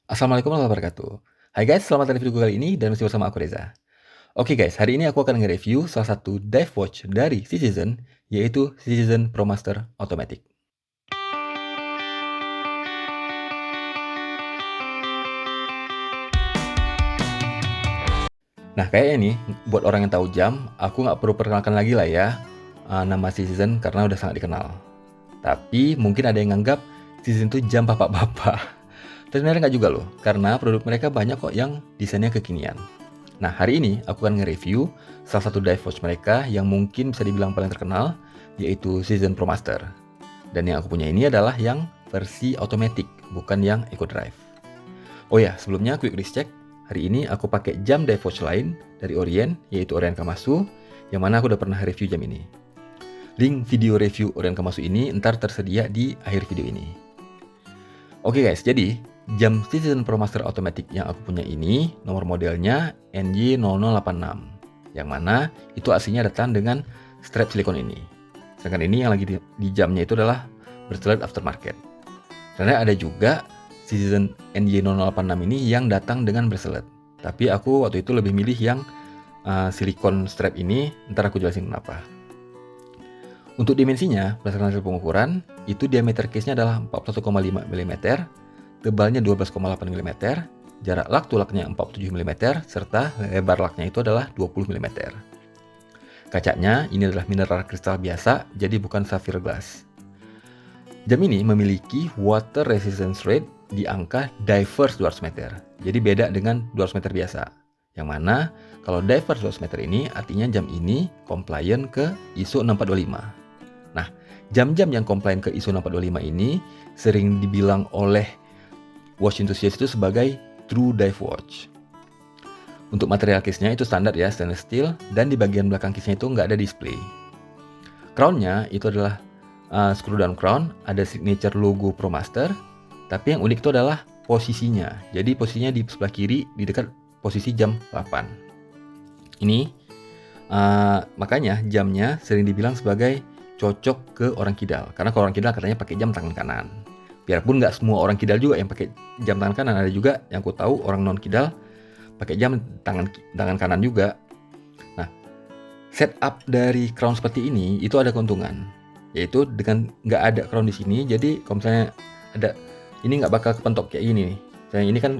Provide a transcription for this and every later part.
Assalamualaikum warahmatullahi wabarakatuh. Hai guys, selamat datang di video kali ini dan masih bersama aku Reza. Oke guys, hari ini aku akan nge-review salah satu dive watch dari Citizen, yaitu Citizen ProMaster Automatic. Nah kayaknya nih, buat orang yang tahu jam, aku nggak perlu perkenalkan lagi lah ya nama Citizen karena udah sangat dikenal. Tapi mungkin ada yang nganggap Citizen itu jam bapak-bapak. Tapi sebenarnya nggak juga loh, karena produk mereka banyak kok yang desainnya kekinian. Nah, hari ini aku akan nge-review salah satu dive watch mereka yang mungkin bisa dibilang paling terkenal, yaitu Citizen ProMaster. Dan yang aku punya ini adalah yang versi automatic, bukan yang Eco Drive. Oh ya, sebelumnya quick list check. Hari ini aku pakai jam dive watch lain dari Orient, yaitu Orient Kamasu, yang mana aku udah pernah review jam ini. Link video review Orient Kamasu ini ntar tersedia di akhir video ini. Oke guys, jadi jam Citizen ProMaster Automatic yang aku punya ini, nomor modelnya NJ0086, yang mana itu aslinya datang dengan strap silikon ini. Sedangkan ini yang lagi di jamnya itu adalah bracelet aftermarket. Karena ada juga Citizen NJ0086 ini yang datang dengan bracelet. Tapi aku waktu itu lebih milih yang silikon strap ini, ntar aku jelasin kenapa. Untuk dimensinya, berdasarkan hasil pengukuran, itu diameter case-nya adalah 41,5 mm, tebalnya 12,8 mm, jarak lak to laknya 47 mm, serta lebar laknya itu adalah 20 mm. Kacanya ini adalah mineral kristal biasa, jadi bukan sapphire glass. Jam ini memiliki water resistance rate di angka diverse 200 meter, jadi beda dengan 200 meter biasa. Yang mana kalau diverse 200 meter ini artinya jam ini compliant ke ISO 6425. Nah, jam-jam yang komplain ke ISO 6425 ini sering dibilang oleh watch enthusiast itu sebagai true dive watch. Untuk material case-nya itu standar ya, stainless steel, dan di bagian belakang case-nya itu nggak ada display. Crown-nya itu adalah screw down crown, ada signature logo ProMaster, tapi yang unik itu adalah posisinya. Jadi posisinya di sebelah kiri di dekat posisi jam 8. Ini makanya jamnya sering dibilang sebagai cocok ke orang kidal, karena kalau orang kidal katanya pakai jam tangan kanan. Biarpun nggak semua orang kidal juga yang pakai jam tangan kanan, ada juga yang aku tahu orang non kidal pakai jam tangan kanan juga. Nah, setup dari crown seperti ini itu ada keuntungan, yaitu dengan nggak ada crown di sini, jadi kalau misalnya ada ini nggak bakal kepentok kayak ini nih. Misalnya ini kan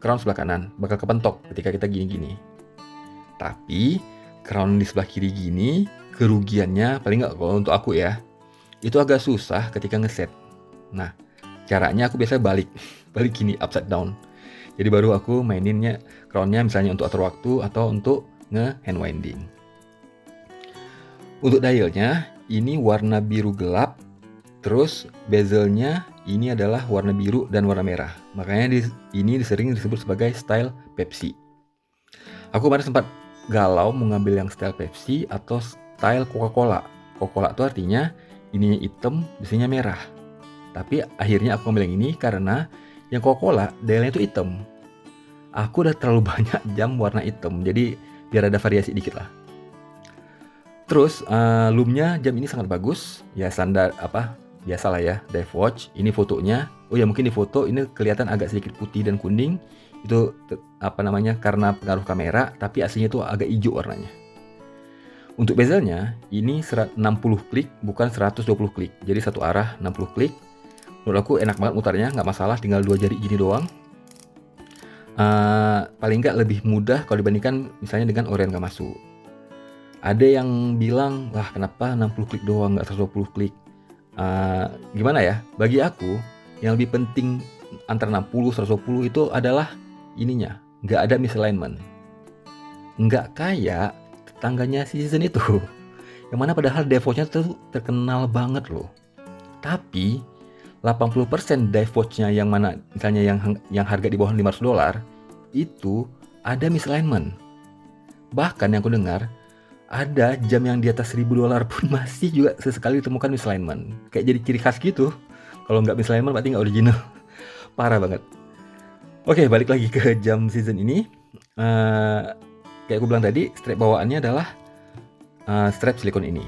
crown sebelah kanan, bakal kepentok ketika kita gini-gini. Tapi crown di sebelah kiri gini, kerugiannya paling nggak kalau untuk aku ya, itu agak susah ketika ngeset. Nah, caranya aku biasanya balik gini upside down. Jadi baru aku maininnya crownnya misalnya untuk atur waktu atau untuk nge-hand winding. Untuk dialnya ini warna biru gelap, terus bezelnya ini adalah warna biru dan warna merah. Makanya ini sering disebut sebagai style Pepsi. Aku kemarin sempat galau mau ngambil yang style Pepsi atau style Coca-Cola. Coca-Cola itu artinya ininya hitam, biasanya merah. Tapi akhirnya aku ngambil yang ini karena yang Coca-Cola dialnya itu hitam. Aku udah terlalu banyak jam warna hitam, jadi biar ada variasi dikit lah. Terus loomnya jam ini sangat bagus, ya standar biasalah ya dive watch. Ini fotonya, oh ya mungkin di foto ini kelihatan agak sedikit putih dan kuning. Itu karena pengaruh kamera, tapi aslinya itu agak hijau warnanya. Untuk bezelnya ini 60 klik bukan 120 klik, jadi satu arah 60 klik. Menurut aku enak banget mutarnya, nggak masalah, tinggal 2 jari gini doang. Paling nggak lebih mudah kalau dibandingkan misalnya dengan Orient Kamasu. Ada yang bilang, wah kenapa 60 klik doang nggak 120 klik. Gimana ya, bagi aku yang lebih penting antara 60 120 itu adalah ininya, nggak ada misalignment. Nggak kayak tetangganya Citizen itu, yang mana padahal dive watch-nya tuh terkenal banget loh. Tapi 80% dive watch-nya yang mana misalnya yang harga di bawah $500 itu ada misalignment. Bahkan yang aku dengar ada jam yang di atas $1.000 pun masih juga sesekali ditemukan misalignment. Kayak jadi ciri khas gitu. Kalau nggak misalignment berarti nggak original. Parah banget. Oke, balik lagi ke jam Citizen ini. Kayak aku bilang tadi, strap bawaannya adalah strap silikon ini.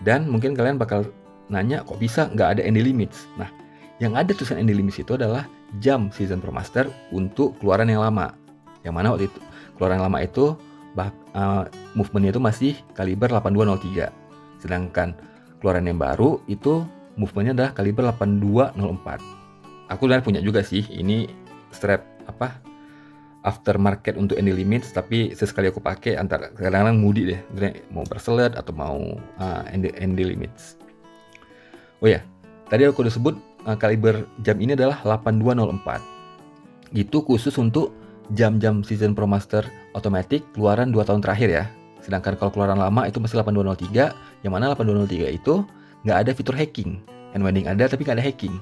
Dan mungkin kalian bakal nanya, kok bisa nggak ada any limits? Nah, yang ada tulisan any limits itu adalah jam Season Pro Master untuk keluaran yang lama. Yang mana waktu itu keluaran yang lama itu movementnya itu masih kaliber 8203. Sedangkan keluaran yang baru itu movementnya adalah kaliber 8204. Aku udah punya juga sih ini strap aftermarket untuk ND Limits, tapi sesekali aku pakai antara kadang-kadang mudi deh, mau berselet atau mau ND Limits. Oh ya, tadi aku udah sebut kaliber jam ini adalah 8204. Itu khusus untuk jam-jam Season Pro Master Automatic keluaran 2 tahun terakhir ya. Sedangkan kalau keluaran lama itu masih 8203, yang mana 8203 itu nggak ada fitur hacking. Handwinding ada tapi nggak ada hacking.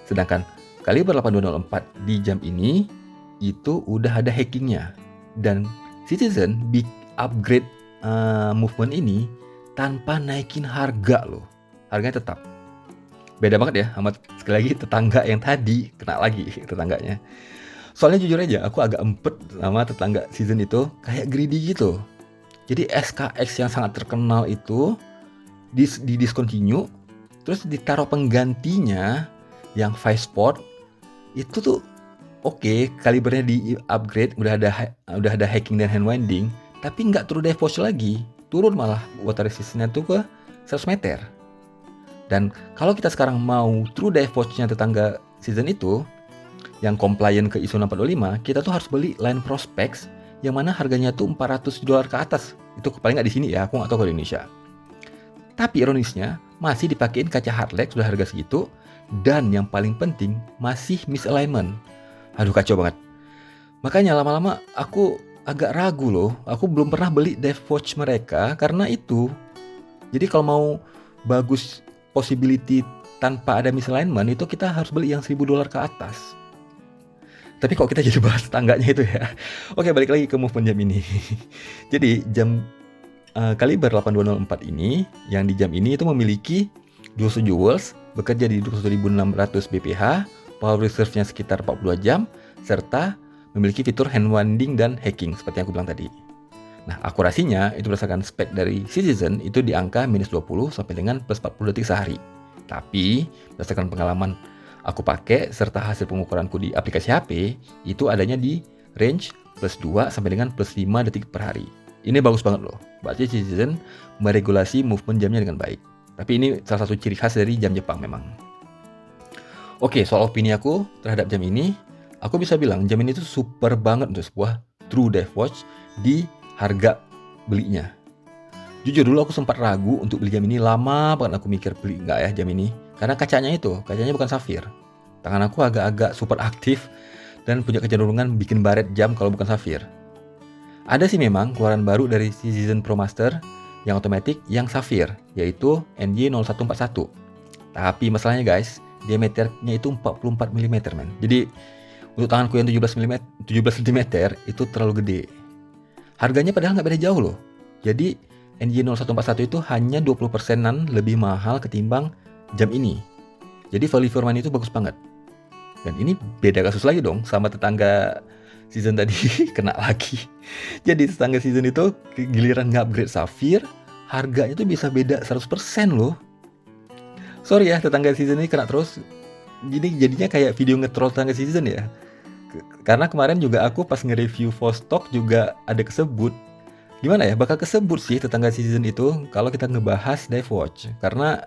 Sedangkan kaliber 8204 di jam ini itu udah ada hackingnya. Dan Citizen upgrade movement ini tanpa naikin harga loh. Harganya tetap. Beda banget ya sama sekali lagi tetangga yang tadi, kena lagi tetangganya. Soalnya jujur aja aku agak empet sama tetangga Season itu, kayak greedy gitu. Jadi SKX yang sangat terkenal itu di discontinue, terus ditaruh penggantinya yang Vice Sport itu tuh oke, kalibernya di upgrade, udah ada hacking dan handwinding, tapi nggak true dive watch lagi, turun malah water resistance-nya tuh ke 100 meter. Dan kalau kita sekarang mau true dive watch-nya tetangga Season itu yang compliant ke ISO 625, kita tuh harus beli line Prospex yang mana harganya tuh $400 ke atas. Itu paling nggak di sini ya, aku nggak tahu kalau di Indonesia. Tapi ironisnya masih dipakein kaca hardlex sudah harga segitu, dan yang paling penting masih misalignment. Aduh kacau banget. Makanya lama-lama aku agak ragu loh. Aku belum pernah beli dive watch mereka karena itu. Jadi kalau mau bagus possibility tanpa ada misalignment itu kita harus beli yang $1000 ke atas. Tapi kok kita jadi bahas tangganya itu ya. Oke, balik lagi ke movement jam ini. Jadi jam kaliber 8204 ini, yang di jam ini itu memiliki dual jewels, bekerja di 21.600 bph, power reserve-nya sekitar 42 jam, serta memiliki fitur handwinding dan hacking seperti yang aku bilang tadi. Nah, akurasinya itu berdasarkan spek dari Citizen itu di angka -20 sampai dengan +40 detik sehari. Tapi berdasarkan pengalaman aku pakai serta hasil pengukuranku di aplikasi HP, itu adanya di range +2 sampai dengan +5 detik per hari. Ini bagus banget loh. Berarti Citizen meregulasi movement jamnya dengan baik. Tapi ini salah satu ciri khas dari jam Jepang memang. Oke, soal opini aku terhadap jam ini, aku bisa bilang jam ini tuh super banget untuk sebuah true dive watch di harga belinya. Jujur dulu aku sempat ragu untuk beli jam ini, lama banget aku mikir beli nggak ya jam ini. Karena kacanya bukan safir. Tangan aku agak-agak super aktif dan punya kecenderungan bikin baret jam kalau bukan safir. Ada sih memang keluaran baru dari Season Pro Master yang otomatis yang safir, yaitu NJ0141. Tapi masalahnya guys, diameternya itu 44 mm men. Jadi untuk tanganku yang 17 cm itu terlalu gede. Harganya padahal nggak beda jauh loh. Jadi NJ0141 itu hanya 20%-an lebih mahal ketimbang jam ini. Jadi value for money itu bagus banget. Dan ini beda kasus lagi dong sama tetangga Season tadi kena lagi. Jadi tetangga Season itu giliran nge-upgrade safir, harganya tuh bisa beda 100% loh. Sorry ya tetangga Season ini kena terus. Jadi jadinya kayak video nge-troll tetangga Season ya. Karena kemarin juga aku pas nge-review Vostok juga ada kesebut. Gimana ya, bakal kesebut sih tetangga Season itu kalau kita ngebahas dive watch. Karena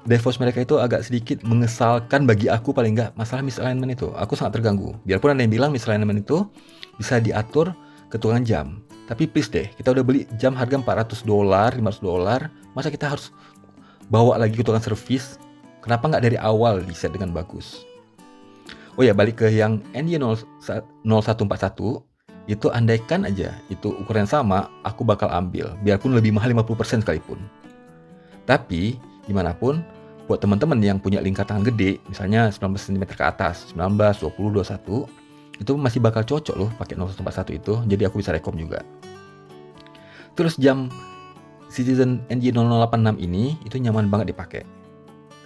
dive watch mereka itu agak sedikit mengesalkan bagi aku, paling nggak masalah misalignment itu. Aku sangat terganggu. Biarpun ada yang bilang misalignment itu bisa diatur ke tukang jam. Tapi please deh, kita udah beli jam harga $400, $500, masa kita harus bawa lagi ke tukang servis? Kenapa nggak dari awal di set dengan bagus? Oh ya, balik ke yang NJ0141, itu andaikan aja itu ukuran sama, aku bakal ambil, biarpun lebih mahal 50% sekalipun. Tapi, gimana pun, buat teman-teman yang punya lingkar tangan gede, misalnya 19 cm ke atas, 19, 20, 21, itu masih bakal cocok loh pakai 0141 itu, jadi aku bisa rekom juga. Terus jam Citizen NJ0086 ini, itu nyaman banget dipakai.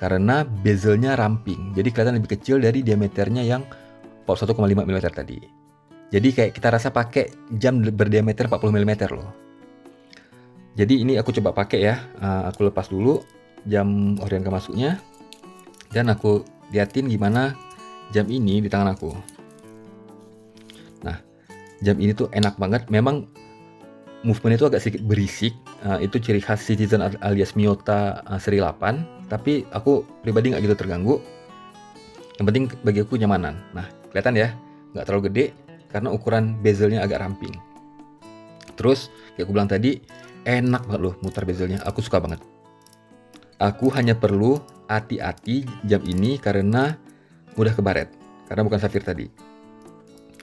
Karena bezelnya ramping, jadi kelihatan lebih kecil dari diameternya yang 41,5 mm tadi. Jadi kayak kita rasa pakai jam berdiameter 40 mm loh. Jadi ini aku coba pakai ya. Aku lepas dulu jam orient kemasuknya dan aku liatin gimana jam ini di tangan aku. Nah, jam ini tuh enak banget. Memang movement itu agak sedikit berisik. Itu ciri khas Citizen alias Miyota seri 8. Tapi aku pribadi nggak gitu terganggu. Yang penting bagi aku nyamanan. Nah, kelihatan ya, nggak terlalu gede karena ukuran bezelnya agak ramping. Terus, kayak aku bilang tadi, enak banget loh mutar bezelnya. Aku suka banget. Aku hanya perlu hati-hati jam ini karena mudah kebaret. Karena bukan safir tadi.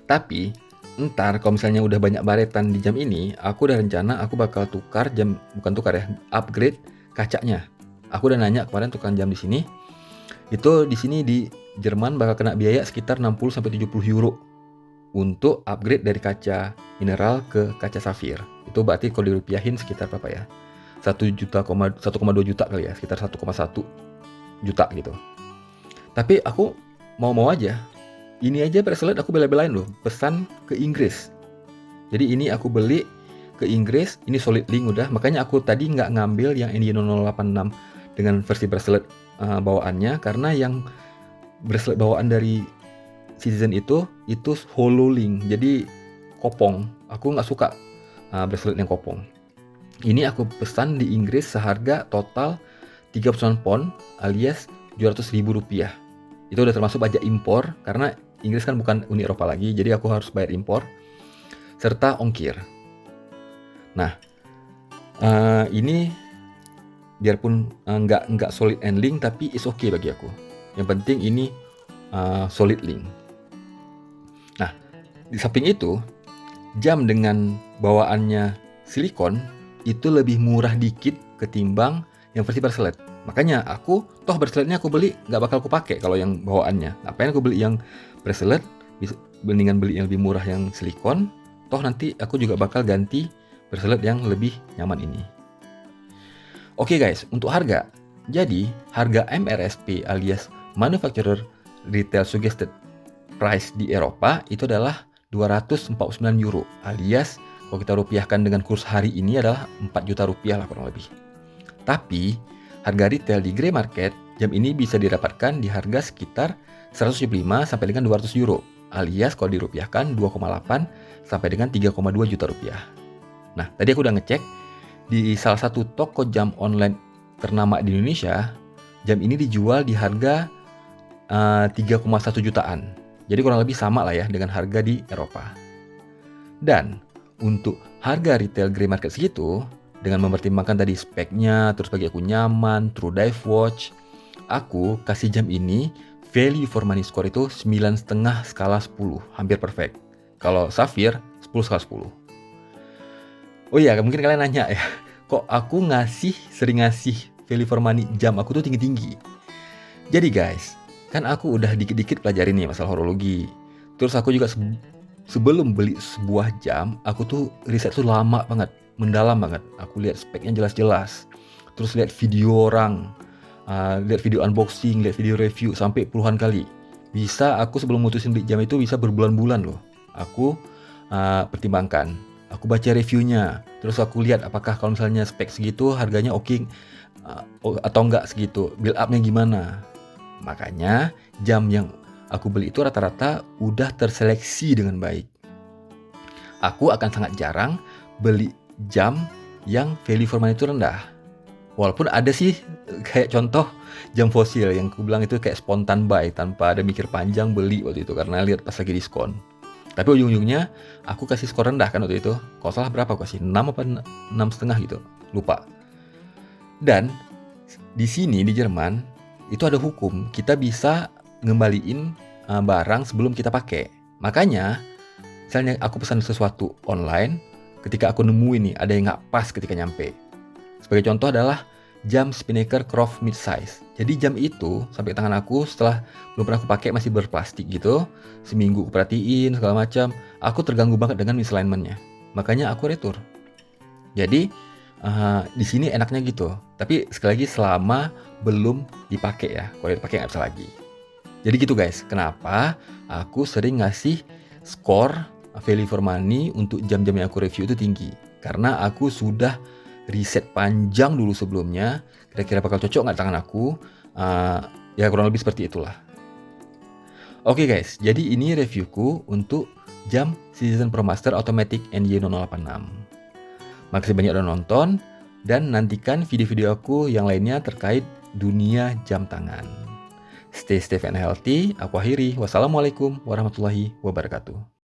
Tapi, ntar kalau misalnya udah banyak baretan di jam ini, aku udah rencana aku bakal tukar jam, bukan tukar ya, upgrade kacanya. Aku udah nanya kemarin tukang jam di sini. Itu di sini di Jerman bakal kena biaya sekitar 60-70 euro untuk upgrade dari kaca mineral ke kaca safir. Itu berarti kalau dirupiahin sekitar berapa ya? 1,2 juta kali ya, sekitar 1,1 juta gitu. Tapi aku mau aja. Ini aja bracelet aku bela-belain loh, pesan ke Inggris. Jadi ini aku beli ke Inggris, ini solid link udah. Makanya aku tadi nggak ngambil yang ND0086 dengan versi bracelet bawaannya, karena yang bracelet bawaan dari Citizen itu hollow link, jadi kopong. Aku nggak suka bracelet yang kopong. Ini aku pesan di Inggris seharga total 39 pound alias 700.000 rupiah. Itu udah termasuk pajak impor, karena Inggris kan bukan Uni Eropa lagi, jadi aku harus bayar impor serta ongkir. Nah, ini biarpun nggak solid and link, tapi is okay bagi aku. Yang penting ini solid link. Nah, di samping itu, jam dengan bawaannya silikon itu lebih murah dikit ketimbang yang versi bracelet. Makanya aku, toh braceletnya aku beli nggak bakal aku pakai kalau yang bawaannya. Ngapain aku beli yang bracelet, mendingan beli yang lebih murah yang silikon. Toh nanti aku juga bakal ganti bracelet yang lebih nyaman ini. Oke guys, untuk harga. Jadi, harga MRSP alias Manufacturer Retail Suggested Price di Eropa itu adalah 249 euro alias kalau kita rupiahkan dengan kurs hari ini adalah 4 juta rupiah lah kurang lebih. Tapi, harga retail di grey market jam ini bisa didapatkan di harga sekitar 175 sampai dengan 200 euro alias kalau dirupiahkan 2,8 sampai dengan 3,2 juta rupiah. Nah, tadi aku udah ngecek di salah satu toko jam online ternama di Indonesia, jam ini dijual di harga 3,1 jutaan. Jadi kurang lebih sama lah ya dengan harga di Eropa. Dan untuk harga retail grey market segitu, dengan mempertimbangkan tadi speknya, terus bagi aku nyaman, true dive watch, aku kasih jam ini value for money score itu 9,5 skala 10, hampir perfect. Kalau Safir, 10 skala 10. Oh iya, mungkin kalian nanya ya, kok aku sering ngasih value for money jam aku tuh tinggi-tinggi. Jadi guys, kan aku udah dikit-dikit pelajarin nih masalah horologi. Terus aku juga sebelum beli sebuah jam, aku tuh riset tuh lama banget, mendalam banget. Aku lihat speknya jelas-jelas. Terus lihat video orang, lihat video unboxing, lihat video review sampai puluhan kali. Bisa aku sebelum mutusin beli jam itu bisa berbulan-bulan loh. Aku pertimbangkan. Aku baca reviewnya, terus aku lihat apakah kalau misalnya spek segitu harganya oke atau enggak segitu, build up-nya gimana. Makanya jam yang aku beli itu rata-rata udah terseleksi dengan baik. Aku akan sangat jarang beli jam yang value for money itu rendah. Walaupun ada sih kayak contoh jam fosil yang aku bilang itu kayak spontan buy tanpa ada mikir panjang beli waktu itu karena lihat pas lagi diskon. Tapi ujung-ujungnya aku kasih skor rendah kan waktu itu. Kalau salah berapa aku kasih? 6 apa 6,5 gitu. Lupa. Dan di sini di Jerman itu ada hukum. Kita bisa ngembaliin barang sebelum kita pakai. Makanya misalnya aku pesan sesuatu online, ketika aku nemuin nih ada yang nggak pas ketika nyampe. Sebagai contoh adalah jam Spinnaker Croft Midsize. Jadi jam itu sampai tangan aku setelah belum pernah aku pakai masih berplastik gitu. Seminggu aku perhatiin segala macam, aku terganggu banget dengan misalignment-nya. Makanya aku retur. Jadi di sini enaknya gitu. Tapi sekali lagi selama belum dipakai ya. Kalau dipakai nggak bisa lagi. Jadi gitu guys. Kenapa aku sering ngasih skor value for money untuk jam-jam yang aku review itu tinggi? Karena aku sudah riset panjang dulu sebelumnya, kira-kira bakal cocok nggak tangan aku, ya kurang lebih seperti itulah. Oke guys, jadi ini reviewku untuk jam Citizen ProMaster Automatic NJ0086. Makasih banyak udah nonton, dan nantikan video-video aku yang lainnya terkait dunia jam tangan. Stay safe and healthy. Aku akhiri. Wassalamualaikum warahmatullahi wabarakatuh.